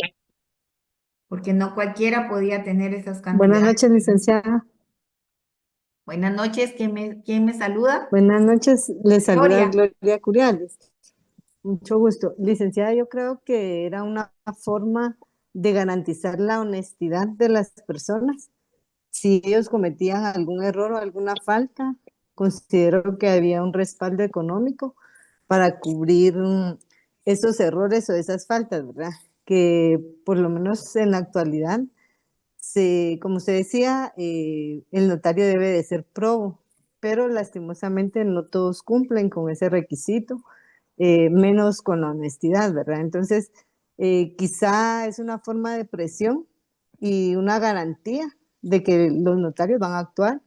Porque no cualquiera podía tener esas Buenas cantidades. noches, licenciada. Buenas noches. ¿Quién me saluda? Buenas noches, les saluda Gloria. Gloria Curiales. Mucho gusto. Licenciada, yo creo que era una forma de garantizar la honestidad de las personas. Si ellos cometían algún error o alguna falta, considero que había un respaldo económico para cubrir esos errores o esas faltas, ¿verdad? Que por lo menos en la actualidad, como se decía, el notario debe de ser probo, pero lastimosamente no todos cumplen con ese requisito, menos con la honestidad, ¿verdad? Entonces, quizá es una forma de presión y una garantía de que los notarios van a actuar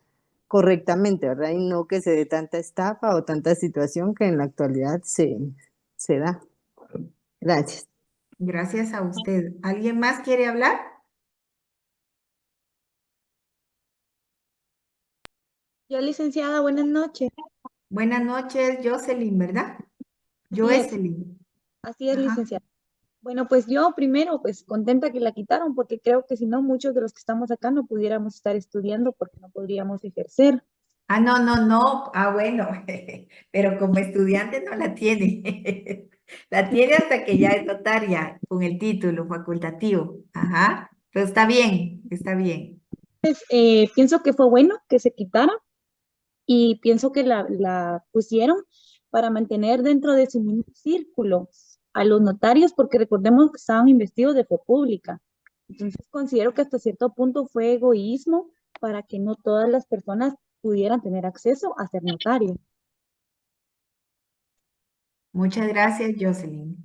correctamente, ¿verdad? Y no que se dé tanta estafa o tanta situación que en la actualidad se da. Gracias. Gracias a usted. ¿Alguien más quiere hablar? Yo, licenciada, buenas noches. Buenas noches, Jocelyn, ¿verdad? Así es, Jocelyn. así es, Ajá. licenciada. Bueno, pues yo primero, pues contenta que la quitaron, porque creo que si no, muchos de los que estamos acá no pudiéramos estar estudiando porque no podríamos ejercer. Ah, no, no, no. Ah, bueno, pero como estudiante no la tiene. La tiene hasta que ya es notaria con el título facultativo. Ajá. Pero está bien, está bien. Pienso que fue bueno que se quitara y pienso que la pusieron para mantener dentro de su mismo círculo a los notarios, porque recordemos que estaban investidos de fe pública. Entonces considero que hasta cierto punto fue egoísmo para que no todas las personas pudieran tener acceso a ser notario. Muchas gracias, Jocelyn.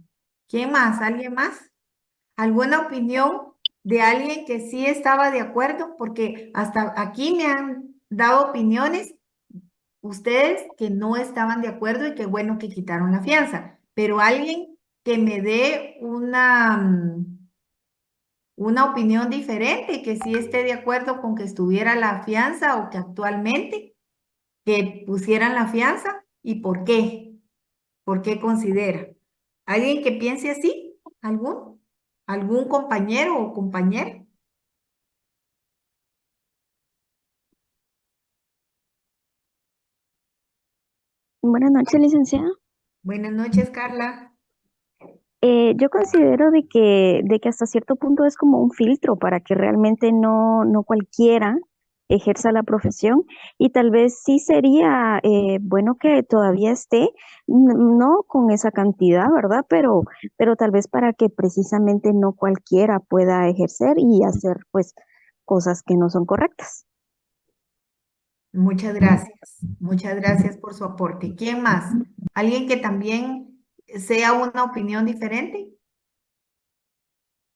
¿Quién más? ¿Alguien más? ¿Alguna opinión de alguien que sí estaba de acuerdo? Porque hasta aquí me han dado opiniones ustedes que no estaban de acuerdo y qué bueno que quitaron la fianza, pero alguien que me dé una opinión diferente, que sí esté de acuerdo con que estuviera la fianza o que actualmente que pusieran la fianza y por qué considera. ¿Alguien que piense así? ¿Algún? ¿Algún compañero o compañera? Buenas noches, licenciada. Buenas noches, Carla. Yo considero de que hasta cierto punto es como un filtro para que realmente no cualquiera ejerza la profesión, y tal vez sí sería bueno que todavía esté, no con esa cantidad, ¿verdad? Pero tal vez para que precisamente no cualquiera pueda ejercer y hacer pues cosas que no son correctas. Muchas gracias. Muchas gracias por su aporte. ¿Quién más? ¿Alguien que también sea una opinión diferente?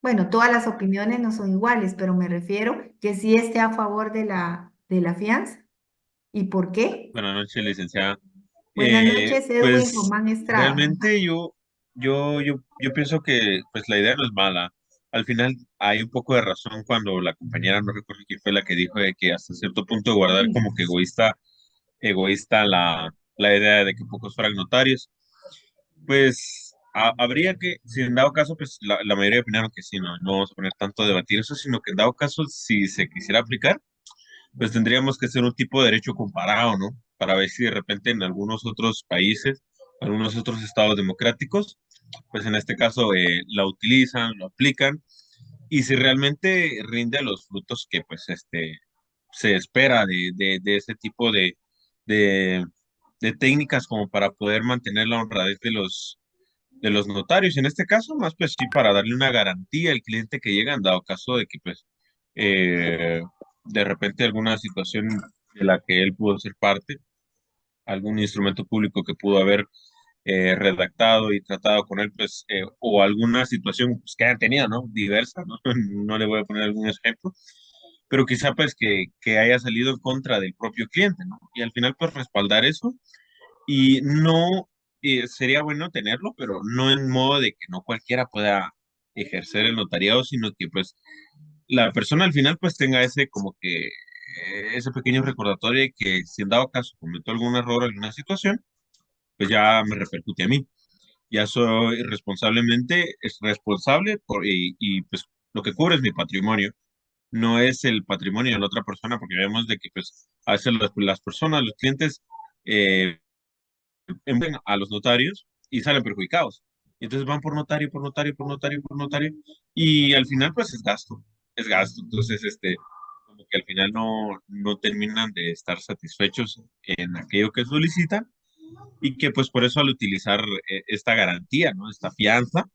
Bueno, todas las opiniones no son iguales, pero me refiero que sí esté a favor de la fianza. ¿Y por qué? Buenas noches, licenciada. Buenas noches, Edwin Pues Román Estrada. realmente yo pienso que pues la idea no es mala. Al final hay un poco de razón cuando la compañera, no recuerdo quién fue la que dijo de que hasta cierto punto guardar como que egoísta la idea de que pocos fueran notarios. Pues habría que, si en dado caso, pues la mayoría opinaron que sí, no vamos a poner tanto a debatir eso, sino que en dado caso, si se quisiera aplicar, pues tendríamos que hacer un tipo de derecho comparado, ¿no? Para ver si de repente en algunos otros países, algunos otros estados democráticos, pues en este caso la utilizan, lo aplican, y si realmente rinde los frutos que pues se espera de ese tipo de, de técnicas como para poder mantener la honradez de los notarios. En este caso, más pues sí, para darle una garantía al cliente que llega en dado caso de que pues eh, de repente alguna situación de la que él pudo ser parte, algún instrumento público que pudo haber redactado y tratado con él, pues, o alguna situación pues, que hayan tenido, ¿no? Diversa, ¿no? No le voy a poner algún ejemplo, pero quizá pues que haya salido en contra del propio cliente, ¿no? Y al final pues respaldar eso y no, sería bueno tenerlo, pero no en modo de que no cualquiera pueda ejercer el notariado, sino que pues la persona al final pues tenga ese como que ese pequeño recordatorio de que si en dado caso cometió algún error en alguna situación, pues ya me repercute a mí. Ya soy responsablemente, es responsable y pues lo que cubre es mi patrimonio, no es el patrimonio de la otra persona, porque vemos de que pues a veces las personas, los clientes, envían a los notarios y salen perjudicados. Y entonces van por notario, por notario, por notario, por notario, y al final pues es gasto, es gasto. Entonces, como que al final no terminan de estar satisfechos en aquello que solicitan y que pues por eso al utilizar esta garantía, ¿no? Esta fianza,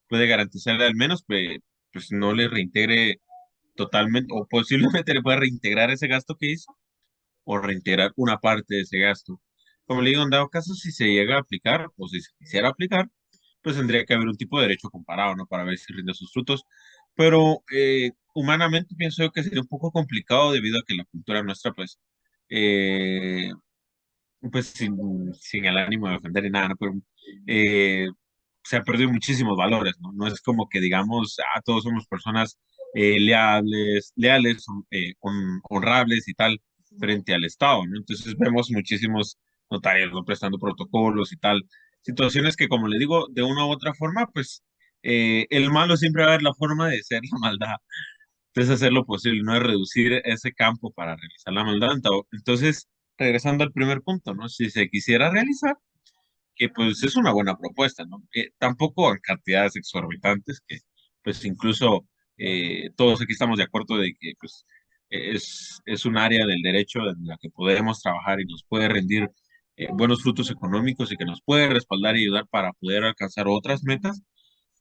puede garantizarle al menos pues no le reintegre totalmente o posiblemente le pueda reintegrar ese gasto que hizo o reintegrar una parte de ese gasto. Como le digo, en dado caso, si se llega a aplicar o si se quisiera aplicar, pues tendría que haber un tipo de derecho comparado, ¿no? Para ver si rinde sus frutos. Pero humanamente pienso yo que sería un poco complicado debido a que la cultura nuestra, eh, pues sin el ánimo de ofender ni nada, ¿no? Pero eh, se han perdido muchísimos valores, ¿no? No es como que digamos, todos somos personas leales, honrables y tal, frente al Estado, ¿no? Entonces vemos muchísimos notarios, ¿no? Prestando protocolos y tal, situaciones que, como le digo, de una u otra forma, pues el malo siempre va a ver la forma de ser la maldad. Entonces, hacer lo posible, ¿no? Es reducir ese campo para realizar la maldad. Entonces, regresando al primer punto, ¿no? Si se quisiera realizar, que pues es una buena propuesta, ¿no? Tampoco en cantidades exorbitantes, que pues incluso todos aquí estamos de acuerdo de que pues es un área del derecho en la que podemos trabajar y nos puede rendir buenos frutos económicos y que nos puede respaldar y ayudar para poder alcanzar otras metas,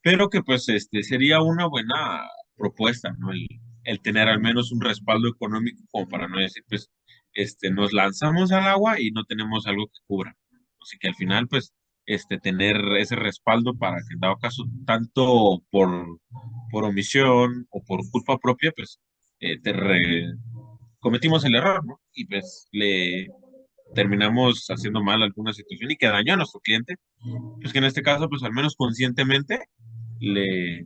pero que pues sería una buena propuesta, ¿no? El tener al menos un respaldo económico como para no decir, pues, nos lanzamos al agua y no tenemos algo que cubra. Así que al final, pues, tener ese respaldo para que en dado caso, tanto por omisión o por culpa propia, pues, cometimos el error, ¿no? Y pues le terminamos haciendo mal alguna situación y que dañó a nuestro cliente, pues que en este caso, pues al menos conscientemente le,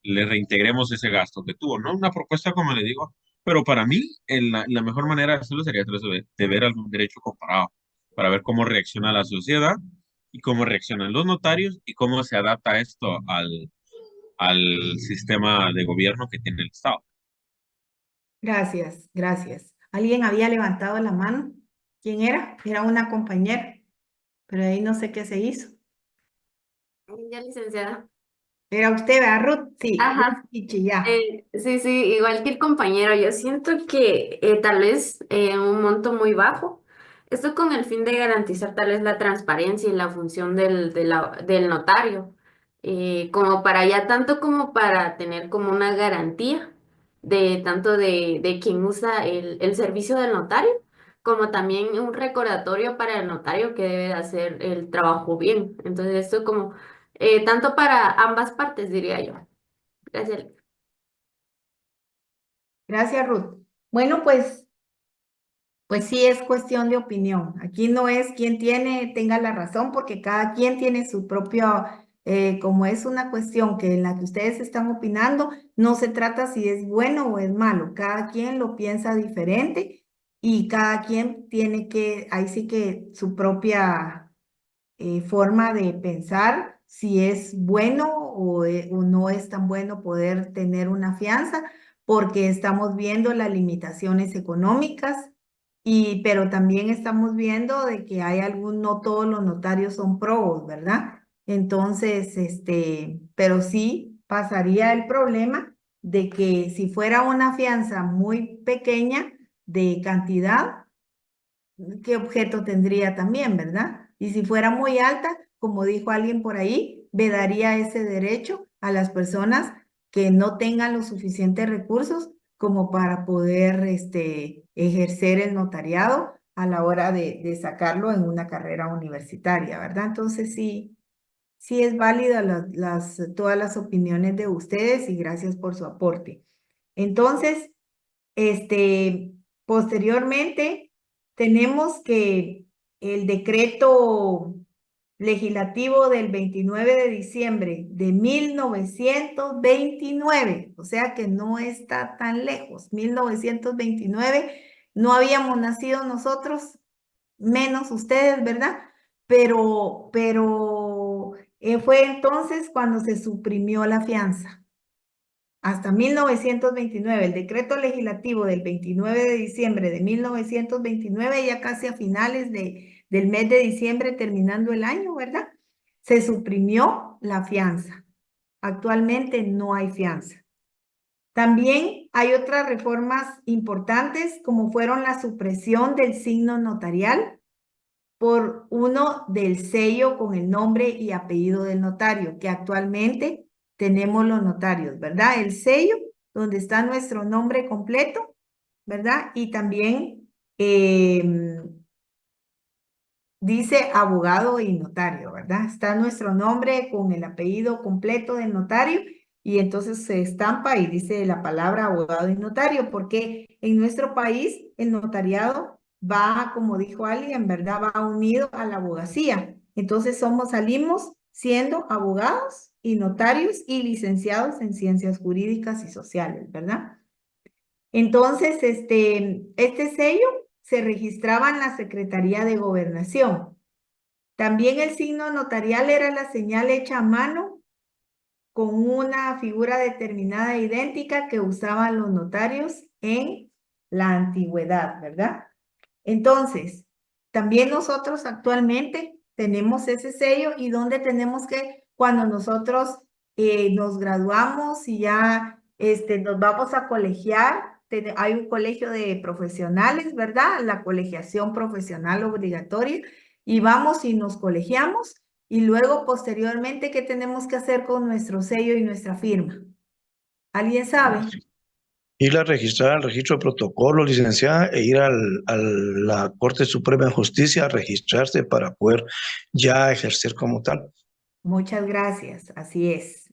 le reintegremos ese gasto que tuvo, ¿no? Una propuesta, como le digo, pero para mí la mejor manera de hacerlo sería a través de ver algún derecho comparado, para ver cómo reacciona la sociedad y cómo reaccionan los notarios y cómo se adapta esto al sistema de gobierno que tiene el Estado. Gracias, gracias. ¿Alguien había levantado la mano? ¿Quién era? Era una compañera, pero ahí no sé qué se hizo. Ya, licenciada. ¿Era usted, ¿verdad, Ruth? Sí, Ajá. Ichi, ya. Sí, sí, igual que el compañero, yo siento que tal vez un monto muy bajo, esto con el fin de garantizar tal vez la transparencia y la función del notario, como para ya tanto como para tener como una garantía de tanto de quien usa el servicio del notario, como también un recordatorio para el notario que debe de hacer el trabajo bien. Entonces esto como tanto para ambas partes, diría yo. Gracias. Gracias, Ruth. Bueno, pues sí es cuestión de opinión. Aquí no es quien tenga la razón, porque cada quien tiene su propio, como es una cuestión que en la que ustedes están opinando, no se trata si es bueno o es malo. Cada quien lo piensa diferente y cada quien tiene que, ahí sí que su propia forma de pensar si es bueno o no es tan bueno poder tener una fianza, porque estamos viendo las limitaciones económicas, pero también estamos viendo de que hay no todos los notarios son probos, ¿verdad? Entonces, pero sí pasaría el problema de que si fuera una fianza muy pequeña de cantidad, ¿qué objeto tendría también, verdad? Y si fuera muy alta, como dijo alguien por ahí, vedaría ese derecho a las personas que no tengan los suficientes recursos como para poder ejercer el notariado a la hora de sacarlo en una carrera universitaria, ¿verdad? Entonces sí es válida todas las opiniones de ustedes y gracias por su aporte. Entonces, posteriormente, tenemos que el decreto legislativo del 29 de diciembre de 1929, o sea que no está tan lejos, 1929, no habíamos nacido nosotros, menos ustedes, ¿verdad? Pero fue entonces cuando se suprimió la fianza. Hasta 1929, el decreto legislativo del 29 de diciembre de 1929, ya casi a finales del mes de diciembre, terminando el año, ¿verdad? Se suprimió la fianza. Actualmente no hay fianza. También hay otras reformas importantes, como fueron la supresión del signo notarial por uno del sello con el nombre y apellido del notario, que actualmente tenemos los notarios, ¿verdad? El sello, donde está nuestro nombre completo, ¿verdad? Y también dice abogado y notario, ¿verdad? Está nuestro nombre con el apellido completo del notario y entonces se estampa y dice la palabra abogado y notario, porque en nuestro país el notariado va, como dijo alguien, ¿verdad? Va unido a la abogacía. Entonces salimos siendo abogados y notarios y licenciados en ciencias jurídicas y sociales, ¿verdad? Entonces, este sello se registraba en la Secretaría de Gobernación. También el signo notarial era la señal hecha a mano con una figura determinada e idéntica que usaban los notarios en la antigüedad, ¿verdad? Entonces, también nosotros actualmente tenemos ese sello y donde tenemos que, cuando nosotros nos graduamos y ya nos vamos a colegiar, hay un colegio de profesionales, ¿verdad? La colegiación profesional obligatoria, y vamos y nos colegiamos, y luego posteriormente, ¿qué tenemos que hacer con nuestro sello y nuestra firma? ¿Alguien sabe? Ir a registrar al registro de protocolo, licenciada, e ir a la Corte Suprema de Justicia a registrarse para poder ya ejercer como tal. Muchas gracias, así es.